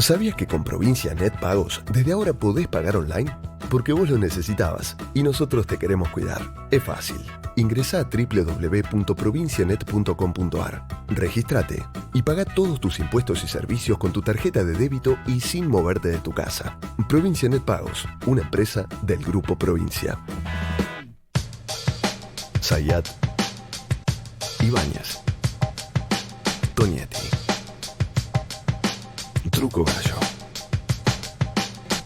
¿Sabías que con Provincia Net Pagos desde ahora podés pagar online? Porque vos lo necesitabas y nosotros te queremos cuidar. Es fácil. Ingresá a www.provincianet.com.ar, regístrate y paga todos tus impuestos y servicios con tu tarjeta de débito y sin moverte de tu casa. Provincia Net Pagos, una empresa del Grupo Provincia. Zayat, Ibáñez, Tonietti, Truco Gallo.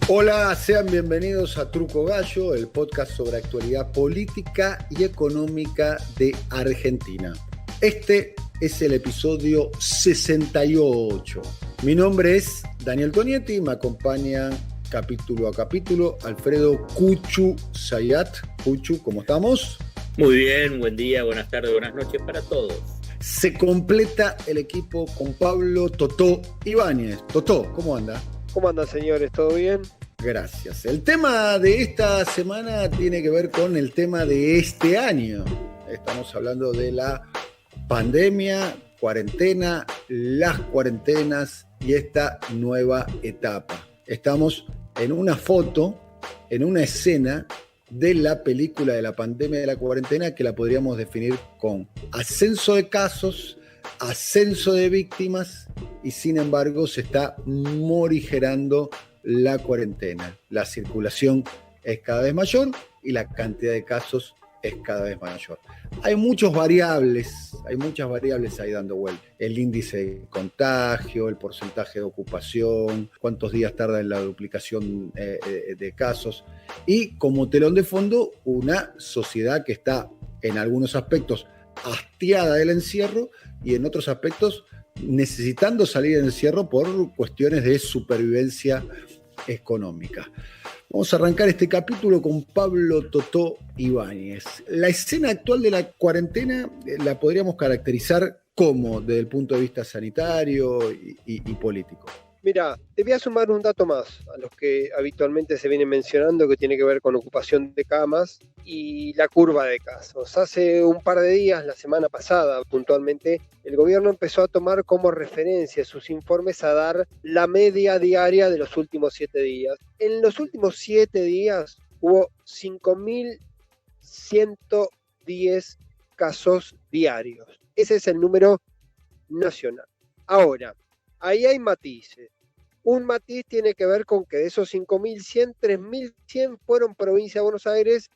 Hola, sean bienvenidos a Truco Gallo, el podcast sobre actualidad política y económica de Argentina. Este es el episodio 68. Mi nombre es Daniel Tonietti, me acompaña capítulo a capítulo Alfredo Cuchu Zayat. Cuchu, ¿cómo estamos? Muy bien, buen día, buenas tardes, buenas noches para todos. Se completa el equipo con Pablo Totó Ibáñez. Totó, ¿cómo anda? ¿Cómo andan, señores? ¿Todo bien? Gracias. El tema de esta semana tiene que ver con el tema de este año. Estamos hablando de la pandemia, cuarentena, las cuarentenas y esta nueva etapa. Estamos en una foto, en una escena de la película de la pandemia de la cuarentena que la podríamos definir con ascenso de casos, ascenso de víctimas y sin embargo se está morigerando la cuarentena. La circulación es cada vez mayor y la cantidad de casos es cada vez mayor. Hay muchas variables ahí dando vuelta. El índice de contagio, el porcentaje de ocupación, cuántos días tarda en la duplicación de casos y como telón de fondo una sociedad que está en algunos aspectos hastiada del encierro y en otros aspectos necesitando salir del encierro por cuestiones de supervivencia económica. Vamos a arrancar este capítulo con Pablo Totó Ibáñez. La escena actual de la cuarentena la podríamos caracterizar como desde el punto de vista sanitario y político. Mira, te voy a sumar un dato más a los que habitualmente se viene mencionando que tiene que ver con ocupación de camas y la curva de casos. Hace un par de días, la semana pasada puntualmente, el gobierno empezó a tomar como referencia sus informes a dar la media diaria de los últimos 7 días. En los últimos 7 días hubo 5.110 casos diarios. Ese es el número nacional. Ahora, ahí hay matices. Un matiz tiene que ver con que de esos 5.100, 3.100 fueron provincia de Buenos Aires,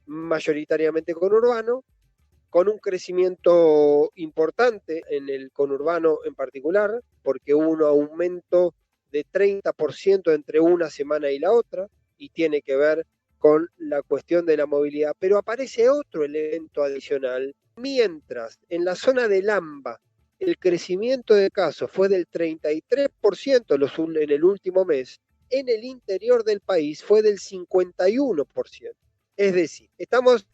mayoritariamente conurbano, con un crecimiento importante en el conurbano en particular, porque hubo un aumento de 30% entre una semana y la otra, y tiene que ver con la cuestión de la movilidad. Pero aparece otro elemento adicional, mientras en la zona del AMBA, el crecimiento de casos fue del 33% en el último mes, en el interior del país fue del 51%. Es decir, estamos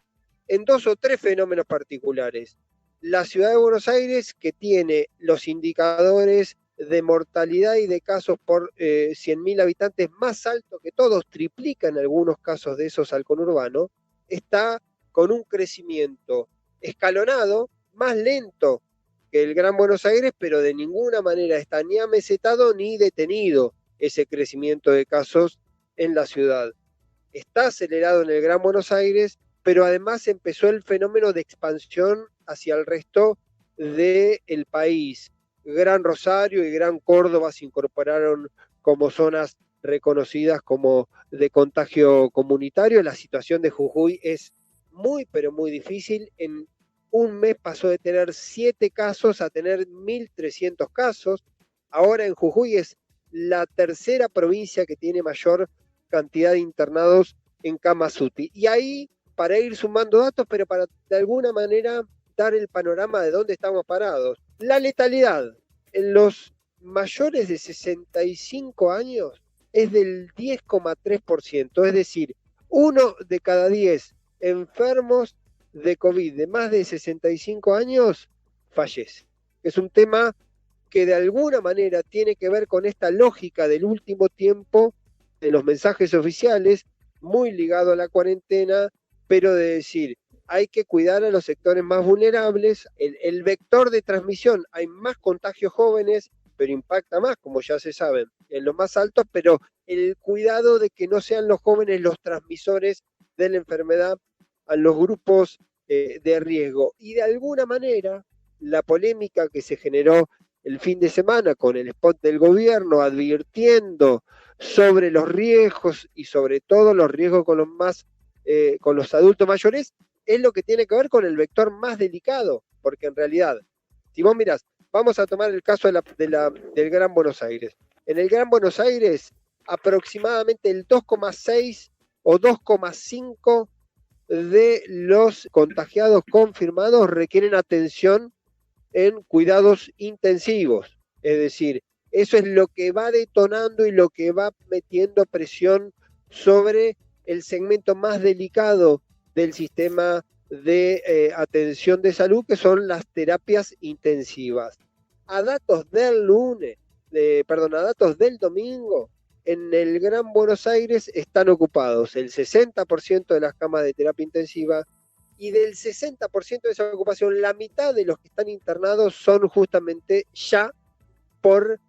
en 2 o 3 fenómenos particulares. La ciudad de Buenos Aires, que tiene los indicadores de mortalidad y de casos por 100.000 habitantes más altos que todos, triplica en algunos casos de esos al conurbano, está con un crecimiento escalonado, más lento que el Gran Buenos Aires, pero de ninguna manera está ni amesetado ni detenido ese crecimiento de casos en la ciudad. Está acelerado en el Gran Buenos Aires, pero además empezó el fenómeno de expansión hacia el resto del país. Gran Rosario y Gran Córdoba se incorporaron como zonas reconocidas como de contagio comunitario. La situación de Jujuy es muy, pero muy difícil. En un mes pasó de tener 7 casos a tener 1.300 casos. Ahora en Jujuy es la tercera provincia que tiene mayor cantidad de internados en camas UTI. Y ahí, para ir sumando datos, pero para de alguna manera dar el panorama de dónde estamos parados. La letalidad en los mayores de 65 años es del 10,3%. Es decir, 1 de cada 10 enfermos de COVID de más de 65 años fallece. Es un tema que de alguna manera tiene que ver con esta lógica del último tiempo de los mensajes oficiales, muy ligado a la cuarentena, pero de decir, hay que cuidar a los sectores más vulnerables, el vector de transmisión, hay más contagios jóvenes, pero impacta más, como ya se sabe, en los más altos, pero el cuidado de que no sean los jóvenes los transmisores de la enfermedad a los grupos de riesgo. Y de alguna manera, la polémica que se generó el fin de semana con el spot del gobierno advirtiendo sobre los riesgos y sobre todo los riesgos con los adultos mayores, es lo que tiene que ver con el vector más delicado, porque en realidad, si vos mirás, vamos a tomar el caso del Gran Buenos Aires. En el Gran Buenos Aires, aproximadamente el 2,6 o 2,5 de los contagiados confirmados requieren atención en cuidados intensivos. Es decir, eso es lo que va detonando y lo que va metiendo presión sobre el segmento más delicado del sistema de atención de salud, que son las terapias intensivas. A datos del domingo, en el Gran Buenos Aires están ocupados el 60% de las camas de terapia intensiva, y del 60% de esa ocupación, la mitad de los que están internados son justamente ya por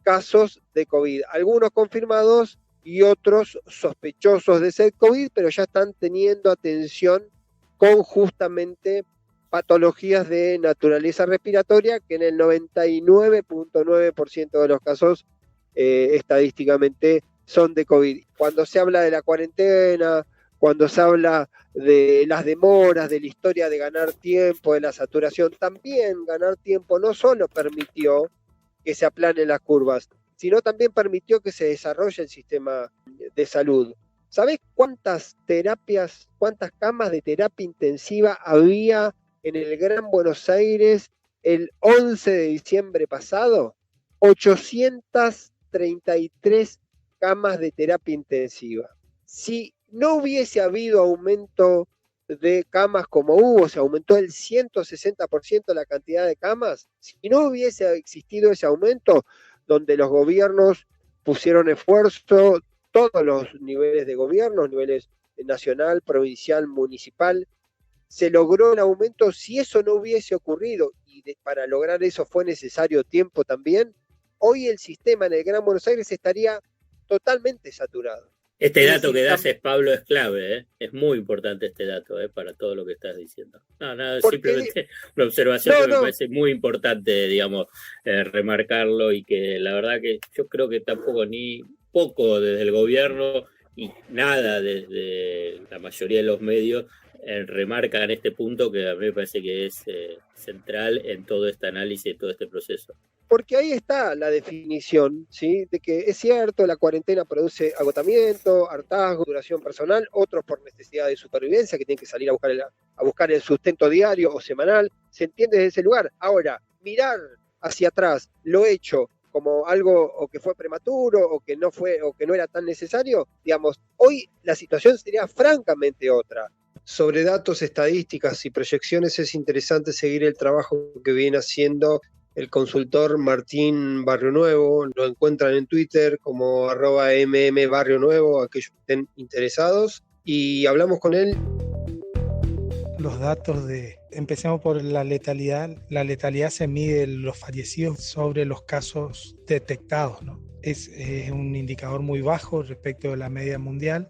casos de COVID. Algunos confirmados y otros sospechosos de ser COVID, pero ya están teniendo atención con justamente patologías de naturaleza respiratoria, que en el 99.9% de los casos estadísticamente son de COVID. Cuando se habla de la cuarentena, cuando se habla de las demoras, de la historia de ganar tiempo, de la saturación, también ganar tiempo no solo permitió que se aplanen las curvas, sino también permitió que se desarrolle el sistema de salud. ¿Sabés cuántas camas de terapia intensiva había en el Gran Buenos Aires el 11 de diciembre pasado? 833 camas de terapia intensiva. Si no hubiese habido aumento de camas como hubo, se aumentó el 160% la cantidad de camas, si no hubiese existido ese aumento, donde los gobiernos pusieron esfuerzo, todos los niveles de gobierno, niveles nacional, provincial, municipal, se logró el aumento. Si eso no hubiese ocurrido, y para lograr eso fue necesario tiempo también, hoy el sistema en el Gran Buenos Aires estaría totalmente saturado. Este dato que das, Pablo, es clave, es muy importante este dato, para todo lo que estás diciendo. Simplemente una observación que me parece muy importante, digamos, remarcarlo, y que la verdad que yo creo que tampoco ni poco desde el gobierno y nada desde la mayoría de los medios remarcan este punto, que a mí me parece que es central en todo este análisis, en todo este proceso. Porque ahí está la definición, ¿sí? De que es cierto, la cuarentena produce agotamiento, hartazgo, duración personal, otros por necesidad de supervivencia, que tienen que salir a buscar el sustento diario o semanal. Se entiende desde ese lugar. Ahora, mirar hacia atrás lo hecho como algo o que fue prematuro o que no era tan necesario, digamos, hoy la situación sería francamente otra. Sobre datos, estadísticas y proyecciones es interesante seguir el trabajo que viene haciendo el consultor Martín Barrio Nuevo. Lo encuentran en Twitter como @mmbarrionuevo, aquellos que estén interesados, y hablamos con él. Los datos empecemos por la letalidad. La letalidad se mide en los fallecidos sobre los casos detectados, ¿no? Es un indicador muy bajo respecto de la media mundial.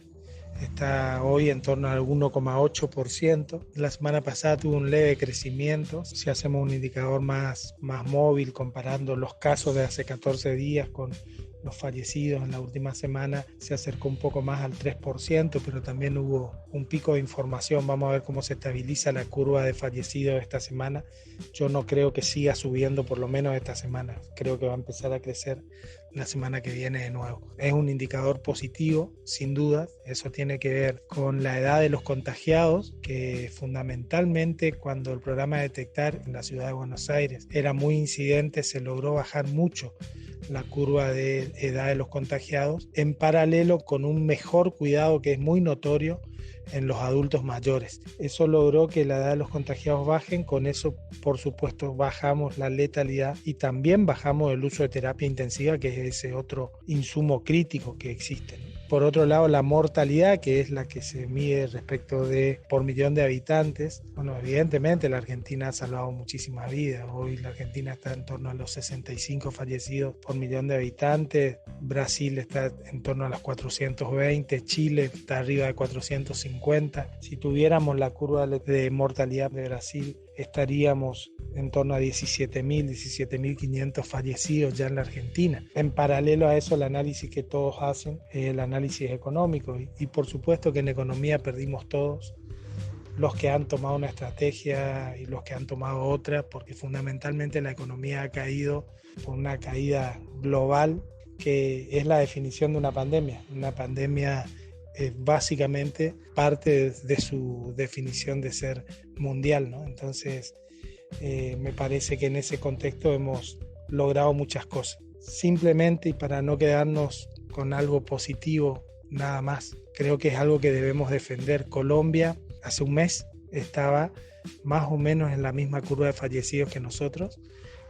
Está hoy en torno al 1,8%. La semana pasada tuvo un leve crecimiento. Si hacemos un indicador más móvil, comparando los casos de hace 14 días con los fallecidos en la última semana, se acercó un poco más al 3%, pero también hubo un pico de información. Vamos a ver cómo se estabiliza la curva de fallecidos esta semana. Yo no creo que siga subiendo, por lo menos esta semana. Creo que va a empezar a crecer la semana que viene de nuevo. Es un indicador positivo, sin duda. Eso tiene que ver con la edad de los contagiados, que fundamentalmente cuando el programa de detectar en la ciudad de Buenos Aires era muy incidente, se logró bajar mucho la curva de edad de los contagiados, en paralelo con un mejor cuidado que es muy notorio en los adultos mayores. Eso logró que la edad de los contagiados bajen. Con eso, por supuesto, bajamos la letalidad y también bajamos el uso de terapia intensiva, que es ese otro insumo crítico que existe. Por otro lado, la mortalidad, que es la que se mide respecto de por millón de habitantes. Bueno, evidentemente la Argentina ha salvado muchísimas vidas. Hoy la Argentina está en torno a los 65 fallecidos por millón de habitantes. Brasil está en torno a los 420. Chile está arriba de 450. Si tuviéramos la curva de mortalidad de Brasil, estaríamos en torno a 17.500 fallecidos ya en la Argentina. En paralelo a eso, el análisis que todos hacen es el análisis económico y por supuesto que en economía perdimos todos, los que han tomado una estrategia y los que han tomado otra, porque fundamentalmente la economía ha caído por una caída global que es la definición de una pandemia. Una pandemia básicamente parte de su definición de ser mundial, ¿no? Entonces, me parece que en ese contexto hemos logrado muchas cosas. Simplemente, y para no quedarnos con algo positivo nada más, creo que es algo que debemos defender. Colombia hace un mes estaba más o menos en la misma curva de fallecidos que nosotros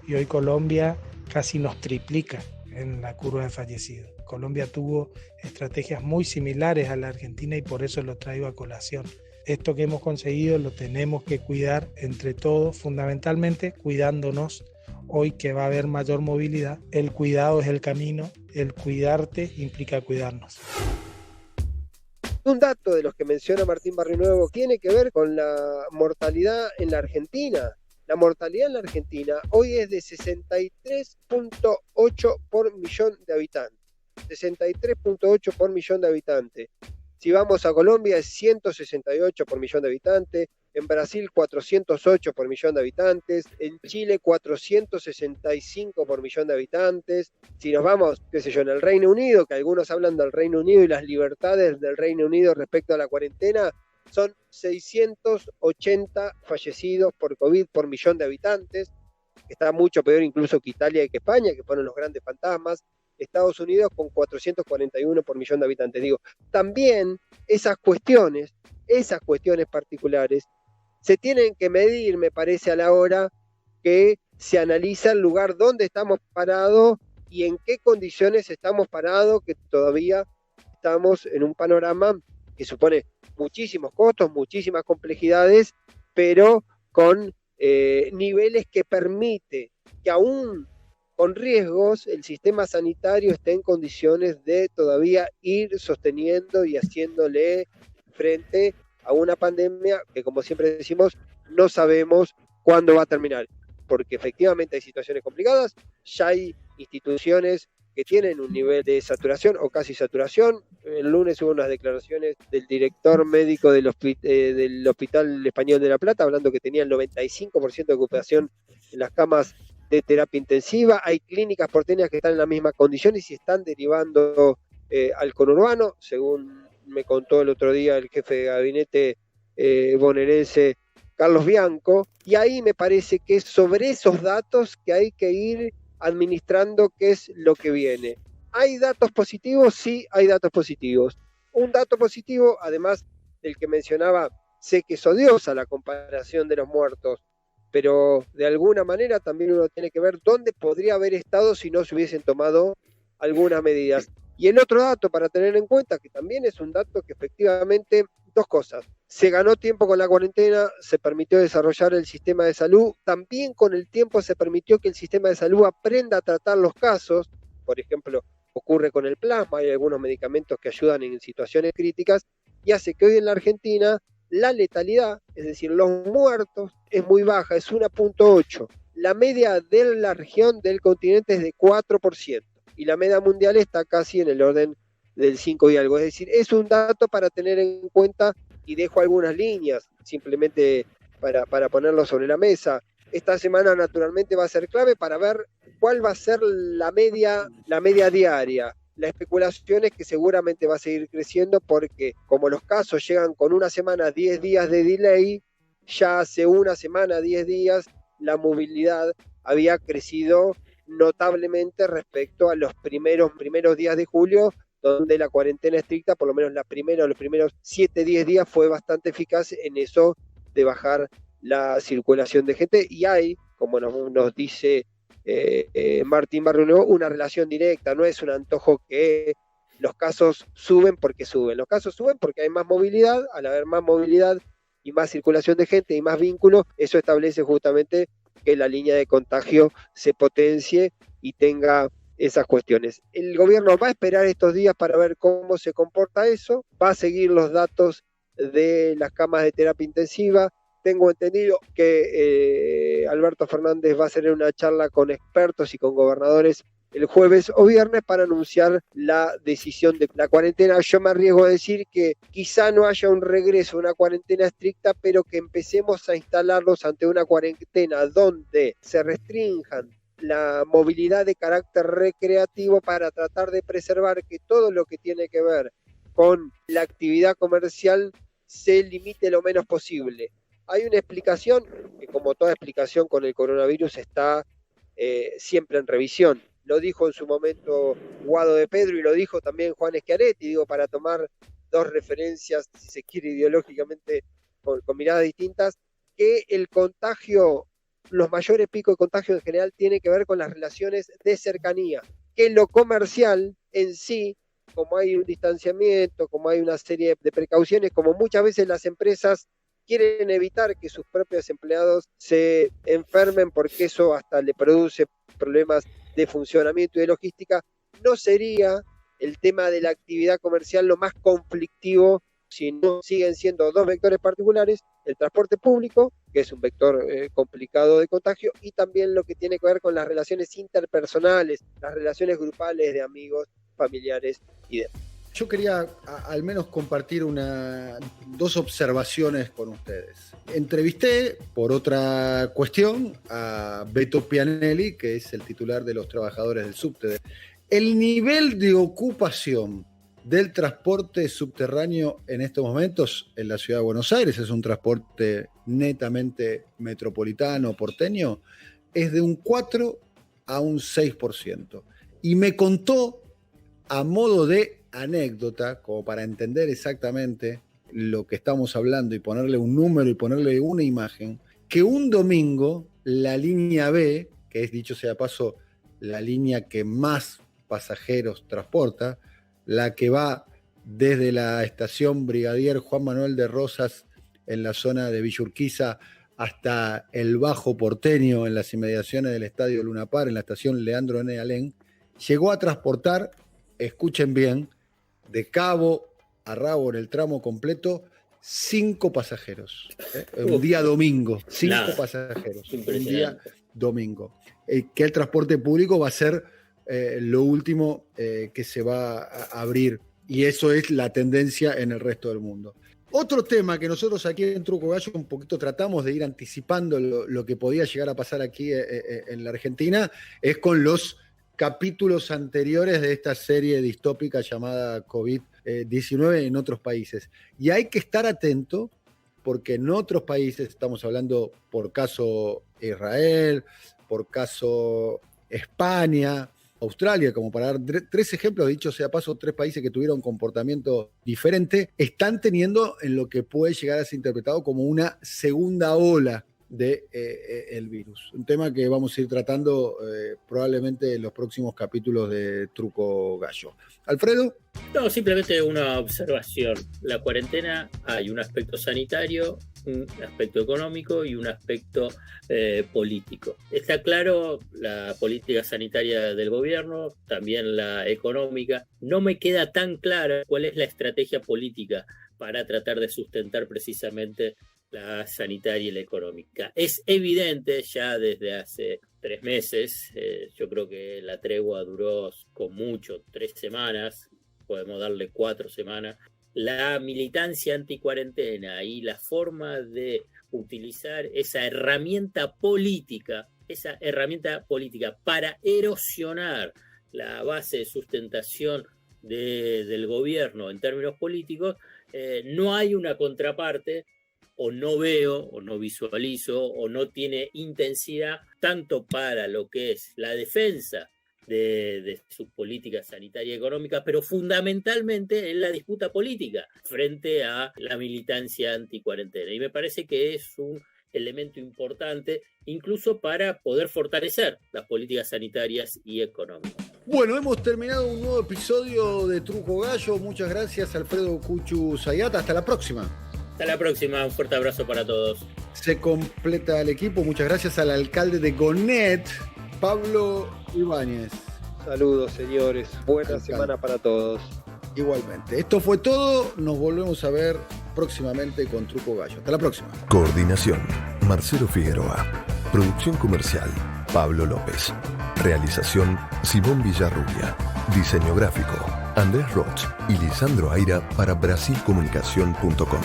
y hoy Colombia casi nos triplica en la curva de fallecidos. Colombia tuvo estrategias muy similares a la Argentina y por eso lo traigo a colación. Esto que hemos conseguido lo tenemos que cuidar entre todos, fundamentalmente cuidándonos. Hoy que va a haber mayor movilidad, el cuidado es el camino, el cuidarte implica cuidarnos. Un dato de los que menciona Martín Barrionuevo tiene que ver con la mortalidad en la Argentina. La mortalidad en la Argentina hoy es de 63.8 por millón de habitantes. 63.8 por millón de habitantes. Si vamos a Colombia es 168 por millón de habitantes, en Brasil 408 por millón de habitantes, en Chile 465 por millón de habitantes. Si nos vamos, qué sé yo, en el Reino Unido, que algunos hablan del Reino Unido y las libertades del Reino Unido respecto a la cuarentena, son 680 fallecidos por COVID por millón de habitantes, que está mucho peor incluso que Italia y que España, que fueron los grandes fantasmas. Estados Unidos con 441 por millón de habitantes. Digo, también esas cuestiones particulares se tienen que medir, me parece, a la hora que se analiza el lugar donde estamos parados y en qué condiciones estamos parados, que todavía estamos en un panorama que supone muchísimos costos, muchísimas complejidades, pero con niveles que permite que aún con riesgos, el sistema sanitario está en condiciones de todavía ir sosteniendo y haciéndole frente a una pandemia que, como siempre decimos, no sabemos cuándo va a terminar, porque efectivamente hay situaciones complicadas, ya hay instituciones que tienen un nivel de saturación o casi saturación. El lunes hubo unas declaraciones del director médico del Hospital Español de La Plata, hablando que tenía el 95% de ocupación en las camas de terapia intensiva. Hay clínicas porteñas que están en la misma condición y se están derivando al conurbano, según me contó el otro día el jefe de gabinete bonaerense Carlos Bianco, y ahí me parece que es sobre esos datos que hay que ir administrando qué es lo que viene. ¿Hay datos positivos? Sí, hay datos positivos. Un dato positivo, además del que mencionaba, sé que es odiosa la comparación de los muertos, pero de alguna manera también uno tiene que ver dónde podría haber estado si no se hubiesen tomado algunas medidas. Y el otro dato para tener en cuenta, que también es un dato que efectivamente, dos cosas, se ganó tiempo con la cuarentena, se permitió desarrollar el sistema de salud, también con el tiempo se permitió que el sistema de salud aprenda a tratar los casos, por ejemplo, ocurre con el plasma, hay algunos medicamentos que ayudan en situaciones críticas, y hace que hoy en la Argentina la letalidad, es decir, los muertos, es muy baja, es 1.8. La media de la región del continente es de 4%, y la media mundial está casi en el orden del 5 y algo. Es decir, es un dato para tener en cuenta, y dejo algunas líneas, simplemente para ponerlo sobre la mesa. Esta semana naturalmente va a ser clave para ver cuál va a ser la media diaria. La especulación es que seguramente va a seguir creciendo porque como los casos llegan con una semana, 10 días de delay, ya hace una semana, 10 días, la movilidad había crecido notablemente respecto a los primeros días de julio, donde la cuarentena estricta, por lo menos los primeros 7-10 días, fue bastante eficaz en eso de bajar la circulación de gente. Y hay, como nos dice Martín Barrionuevo, una relación directa, no es un antojo que los casos suben porque suben. Los casos suben porque hay más movilidad. Al haber más movilidad y más circulación de gente y más vínculos, eso establece justamente que la línea de contagio se potencie y tenga esas cuestiones. El gobierno va a esperar estos días para ver cómo se comporta eso, va a seguir los datos de las camas de terapia intensiva. Tengo entendido que Alberto Fernández va a hacer una charla con expertos y con gobernadores el jueves o viernes para anunciar la decisión de la cuarentena. Yo me arriesgo a decir que quizá no haya un regreso a una cuarentena estricta, pero que empecemos a instalarlos ante una cuarentena donde se restrinjan la movilidad de carácter recreativo para tratar de preservar que todo lo que tiene que ver con la actividad comercial se limite lo menos posible. Hay una explicación que, como toda explicación con el coronavirus, está siempre en revisión. Lo dijo en su momento Guado de Pedro y lo dijo también Juan Schiaretti, digo, para tomar dos referencias, si se quiere, ideológicamente con miradas distintas, que el contagio, los mayores picos de contagio en general tienen que ver con las relaciones de cercanía, que lo comercial en sí, como hay un distanciamiento, como hay una serie de precauciones, como muchas veces las empresas quieren evitar que sus propios empleados se enfermen porque eso hasta le produce problemas de funcionamiento y de logística, no sería el tema de la actividad comercial lo más conflictivo si no siguen siendo dos vectores particulares, el transporte público, que es un vector complicado de contagio, y también lo que tiene que ver con las relaciones interpersonales, las relaciones grupales de amigos, familiares y demás. Yo quería al menos compartir dos observaciones con ustedes. Entrevisté, por otra cuestión, a Beto Pianelli, que es el titular de los trabajadores del subte. El nivel de ocupación del transporte subterráneo en estos momentos en la ciudad de Buenos Aires, es un transporte netamente metropolitano, porteño, es de un 4 a un 6%. Y me contó, a modo de anécdota, como para entender exactamente lo que estamos hablando y ponerle un número y ponerle una imagen, que un domingo la línea B, que es, dicho sea de paso, la línea que más pasajeros transporta, la que va desde la estación Brigadier Juan Manuel de Rosas en la zona de Villa Urquiza hasta el Bajo Porteño en las inmediaciones del Estadio Luna Park, en la estación Leandro N. Alem, llegó a transportar, escuchen bien, de cabo a rabo en el tramo completo, 5 pasajeros. Un día domingo, 5 pasajeros. Un día domingo. Que el transporte público va a ser lo último que se va a abrir. Y eso es la tendencia en el resto del mundo. Otro tema que nosotros aquí en Truco Gallo un poquito tratamos de ir anticipando lo que podía llegar a pasar aquí en la Argentina es con los capítulos anteriores de esta serie distópica llamada COVID-19 en otros países. Y hay que estar atento porque en otros países, estamos hablando por caso Israel, por caso España, Australia, como para dar 3 ejemplos, dicho sea paso, 3 países que tuvieron comportamiento diferente, están teniendo en lo que puede llegar a ser interpretado como una segunda ola del virus. Un tema que vamos a ir tratando probablemente en los próximos capítulos de Truco Gallo. ¿Alfredo? No, simplemente una observación. La cuarentena, hay un aspecto sanitario, un aspecto económico y un aspecto político. Está claro la política sanitaria del gobierno, también la económica. No me queda tan clara cuál es la estrategia política para tratar de sustentar precisamente la sanitaria y la económica. Es evidente ya desde hace 3 meses, yo creo que la tregua duró con mucho 3 semanas, podemos darle 4 semanas, la militancia anticuarentena y la forma de utilizar esa herramienta política para erosionar la base de sustentación del gobierno en términos políticos, no hay una contraparte, o no veo, o no visualizo, o no tiene intensidad tanto para lo que es la defensa de sus políticas sanitarias y económicas, pero fundamentalmente en la disputa política frente a la militancia anticuarentena. Y me parece que es un elemento importante, incluso para poder fortalecer las políticas sanitarias y económicas. Bueno, hemos terminado un nuevo episodio de Truco Gallo. Muchas gracias, Alfredo Cuchu Zayata. Hasta la próxima. Hasta la próxima. Un fuerte abrazo para todos. Se completa el equipo. Muchas gracias al alcalde de Gonet, Pablo Ibáñez. Saludos, señores. Buena semana para todos. Igualmente. Esto fue todo. Nos volvemos a ver próximamente con Truco Gallo. Hasta la próxima. Coordinación: Marcelo Figueroa. Producción comercial: Pablo López. Realización: Simón Villarrubia. Diseño gráfico: Andrés Roch y Lisandro Aira para brasilcomunicación.com.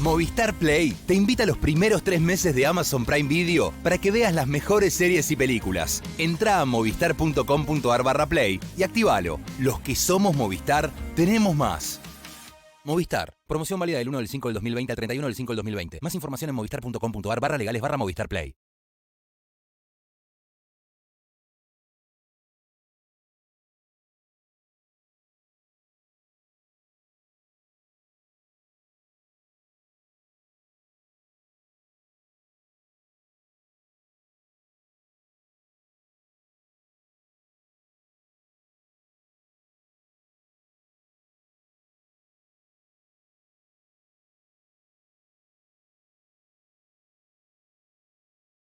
Movistar Play te invita a los primeros 3 meses de Amazon Prime Video para que veas las mejores series y películas. Entrá a movistar.com.ar/play y actívalo. Los que somos Movistar, tenemos más. Movistar. Promoción válida del 1 del 5 del 2020 al 31 del 5 del 2020. Más información en movistar.com.ar/legales/Movistar Play.